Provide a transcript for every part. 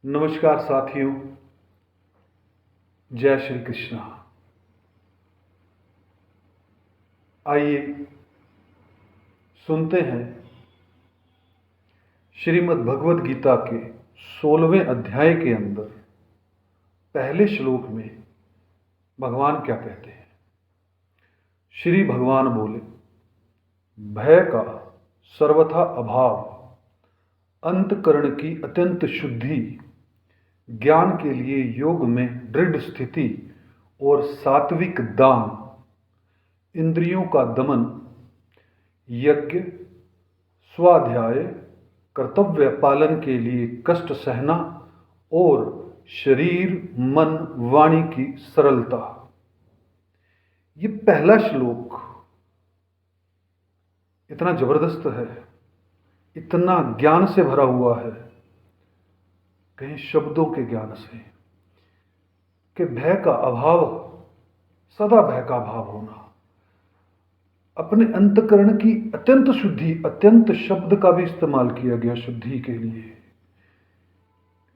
नमस्कार साथियों, जय श्री कृष्णा। आइए सुनते हैं श्रीमद् भगवद गीता के 16वें अध्याय के अंदर पहले श्लोक में भगवान क्या कहते हैं। श्री भगवान बोले, भय का सर्वथा अभाव, अंतकरण की अत्यंत शुद्धि, ज्ञान के लिए योग में दृढ़ स्थिति और सात्विक दान, इंद्रियों का दमन, यज्ञ, स्वाध्याय, कर्तव्य पालन के लिए कष्ट सहना और शरीर मन वाणी की सरलता। ये पहला श्लोक इतना जबरदस्त है, इतना ज्ञान से भरा हुआ है, कहीं शब्दों के ज्ञान से, कि भय का अभाव, सदा भय का अभाव होना, अपने अंतकरण की अत्यंत शुद्धि, अत्यंत शब्द का भी इस्तेमाल किया गया शुद्धि के लिए,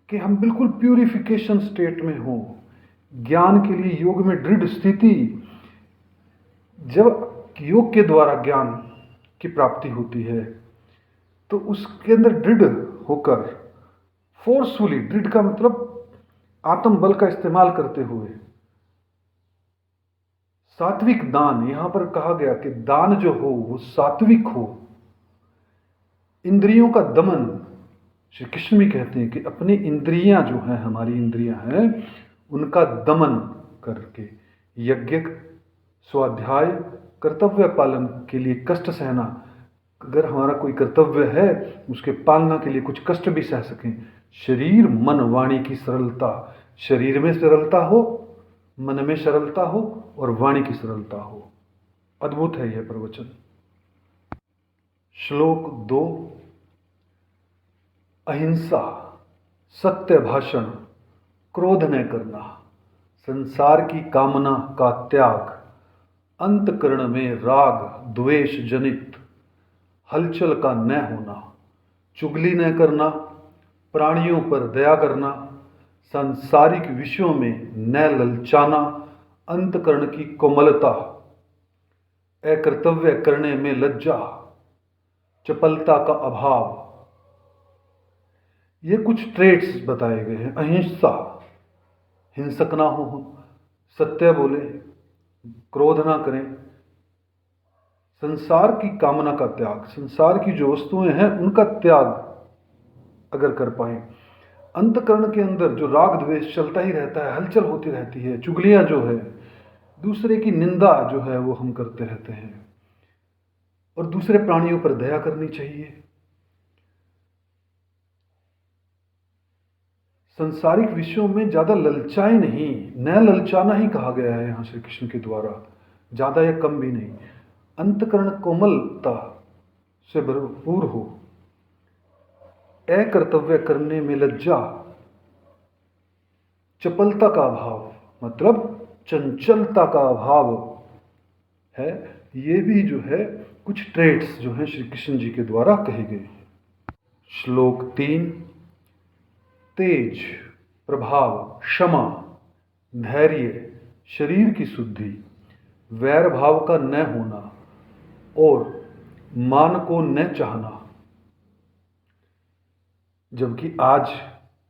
कि हम बिल्कुल प्यूरिफिकेशन स्टेट में हो, ज्ञान के लिए योग में दृढ़ स्थिति। जब योग के द्वारा ज्ञान की प्राप्ति होती है तो उसके अंदर दृढ़ होकर, फोर्सफुली, दृढ़ का मतलब आत्म बल का इस्तेमाल करते हुए, सात्विक दान, यहां पर कहा गया कि दान जो हो वो सात्विक हो। इंद्रियों का दमन, श्री कृष्ण भी कहते हैं कि अपनी इंद्रियां जो हैं, हमारी इंद्रियां हैं, उनका दमन करके, यज्ञ, स्वाध्याय, कर्तव्य पालन के लिए कष्ट सहना, अगर हमारा कोई कर्तव्य है उसके पालना के लिए कुछ कष्ट भी सह सकें। शरीर मन वाणी की सरलता, शरीर में सरलता हो, मन में सरलता हो और वाणी की सरलता हो। अद्भुत है यह प्रवचन। श्लोक 2, अहिंसा, सत्य भाषण, क्रोध न करना, संसार की कामना का त्याग, अंतकरण में राग द्वेष जनित हलचल का न होना, चुगली न करना, प्राणियों पर दया करना, सांसारिक विषयों में न ललचाना, अंतकरण की कोमलता, अकर्तव्य करने में लज्जा, चपलता का अभाव। ये कुछ ट्रेट्स बताए गए हैं। अहिंसा, हिंसक ना हो, सत्य बोले, क्रोध ना करें, संसार की कामना का त्याग, संसार की जो वस्तुएं हैं उनका त्याग अगर कर पाए, अंतकरण के अंदर जो राग द्वेष चलता ही रहता है, हलचल होती रहती है, चुगलियां जो है, दूसरे की निंदा जो है वो हम करते रहते हैं, और दूसरे प्राणियों पर दया करनी चाहिए। संसारिक विषयों में ज्यादा ललचाए नहीं, न ललचाना ही कहा गया है यहां श्री कृष्ण के द्वारा, ज्यादा या कम भी नहीं। अंतकरण कोमलता से भरपूर हो, अकर्तव्य करने में लज्जा, चपलता का अभाव, मतलब चंचलता का अभाव है। ये भी जो है कुछ ट्रेट्स जो हैं श्री कृष्ण जी के द्वारा कहे गए। श्लोक 3, तेज, प्रभाव, क्षमा, धैर्य, शरीर की शुद्धि, वैर भाव का न होना और मान को न चाहना। जबकि आज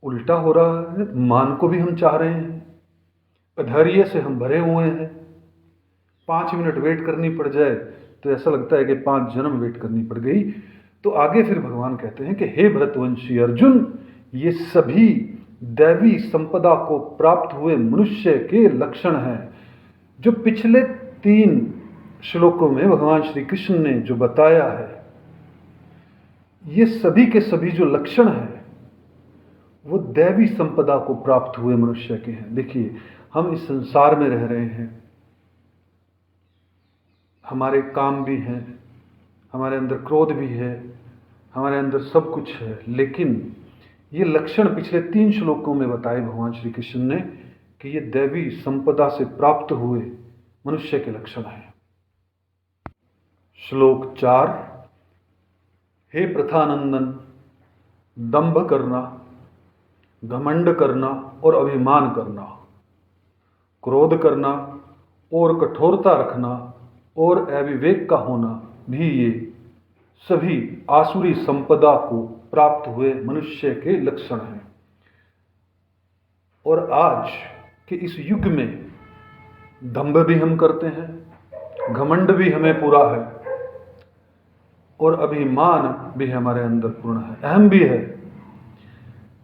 उल्टा हो रहा है, मान को भी हम चाह रहे हैं, अधैर्य से हम भरे हुए हैं। 5 मिनट वेट करनी पड़ जाए तो ऐसा लगता है कि 5 जन्म वेट करनी पड़ गई। तो आगे फिर भगवान कहते हैं कि हे भरतवंशी अर्जुन, ये सभी दैवी संपदा को प्राप्त हुए मनुष्य के लक्षण हैं। जो पिछले 3 श्लोकों में भगवान श्री कृष्ण ने जो बताया है, ये सभी के सभी जो लक्षण हैं वो दैवी संपदा को प्राप्त हुए मनुष्य के हैं। देखिए, हम इस संसार में रह रहे हैं, हमारे काम भी हैं, हमारे अंदर क्रोध भी है, हमारे अंदर सब कुछ है, लेकिन ये लक्षण पिछले 3 श्लोकों में बताए भगवान श्री कृष्ण ने कि ये दैवी संपदा से प्राप्त हुए मनुष्य के लक्षण हैं। श्लोक 4, हे प्रथानंदन, दंभ करना, घमंड करना और अभिमान करना, क्रोध करना और कठोरता रखना और अविवेक का होना भी ये सभी आसुरी संपदा को प्राप्त हुए मनुष्य के लक्षण हैं। और आज के इस युग में दंभ भी हम करते हैं, घमंड भी हमें पूरा है और अभिमान भी हमारे अंदर पूर्ण है, अहम भी है।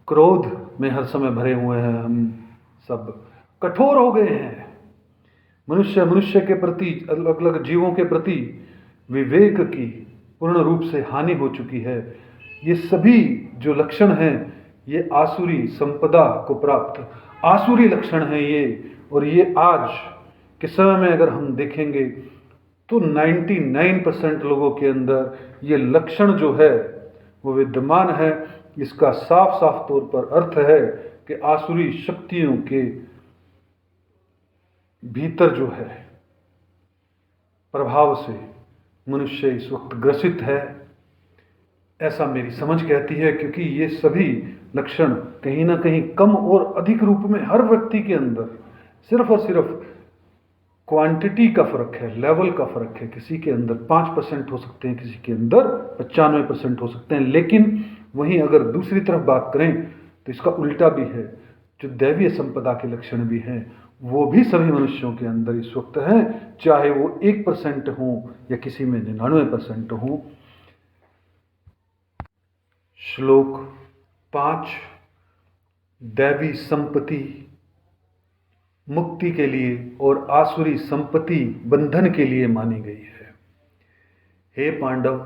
क्रोध में हर समय भरे हुए हैं, हम सब कठोर हो गए हैं। मनुष्य के प्रति, अलग अलग जीवों के प्रति विवेक की पूर्ण रूप से हानि हो चुकी है। ये सभी जो लक्षण हैं ये आसुरी संपदा को प्राप्त आसुरी लक्षण हैं ये। और ये आज के समय में अगर हम देखेंगे तो 99% लोगों के अंदर ये लक्षण जो है वो विद्यमान है। इसका साफ साफ तौर पर अर्थ है कि आसुरी शक्तियों के भीतर जो है प्रभाव से मनुष्य इस वक्त ग्रसित है, ऐसा मेरी समझ कहती है। क्योंकि ये सभी लक्षण कहीं ना कहीं कम और अधिक रूप में हर व्यक्ति के अंदर सिर्फ और सिर्फ क्वांटिटी का फर्क है, लेवल का फर्क है। किसी के अंदर 5% हो सकते हैं, किसी के अंदर 95% हो सकते हैं। लेकिन वहीं अगर दूसरी तरफ बात करें तो इसका उल्टा भी है। जो दैवीय संपदा के लक्षण भी हैं वो भी सभी मनुष्यों के अंदर इस वक्त हैं, चाहे वो 1% हो या किसी में 99% हो। श्लोक 5 दैवी संपत्ति मुक्ति के लिए और आसुरी संपत्ति बंधन के लिए मानी गई है। हे पांडव,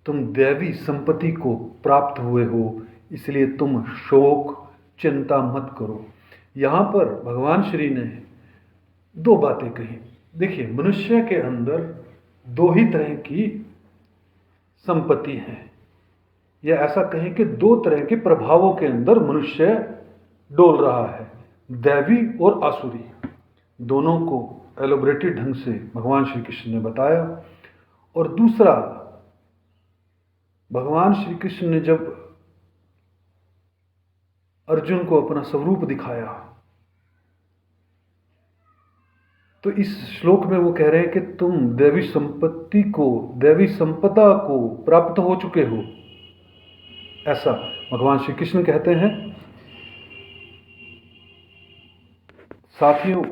तुम दैवी संपत्ति को प्राप्त हुए हो, इसलिए तुम शोक चिंता मत करो। यहाँ पर भगवान श्री ने दो बातें कही। देखिए, मनुष्य के अंदर दो ही तरह की संपत्ति है, या ऐसा कहें कि दो तरह के प्रभावों के अंदर मनुष्य डोल रहा है, दैवी और आसुरी। दोनों को एलोबरेटेड ढंग से भगवान श्री कृष्ण ने बताया। और दूसरा, भगवान श्री कृष्ण ने जब अर्जुन को अपना स्वरूप दिखाया तो इस श्लोक में वो कह रहे हैं कि तुम दैवी संपत्ति को, दैवी संपदा को प्राप्त हो चुके हो, ऐसा भगवान श्री कृष्ण कहते हैं। साथियों,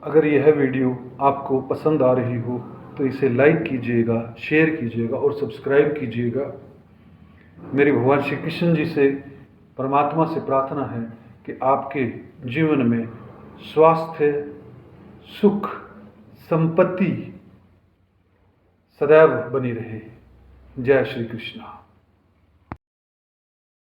अगर यह वीडियो आपको पसंद आ रही हो तो इसे लाइक कीजिएगा, शेयर कीजिएगा और सब्सक्राइब कीजिएगा। मेरी भगवान श्री कृष्ण जी से, परमात्मा से प्रार्थना है कि आपके जीवन में स्वास्थ्य, सुख, संपत्ति सदैव बनी रहे। जय श्री कृष्ण।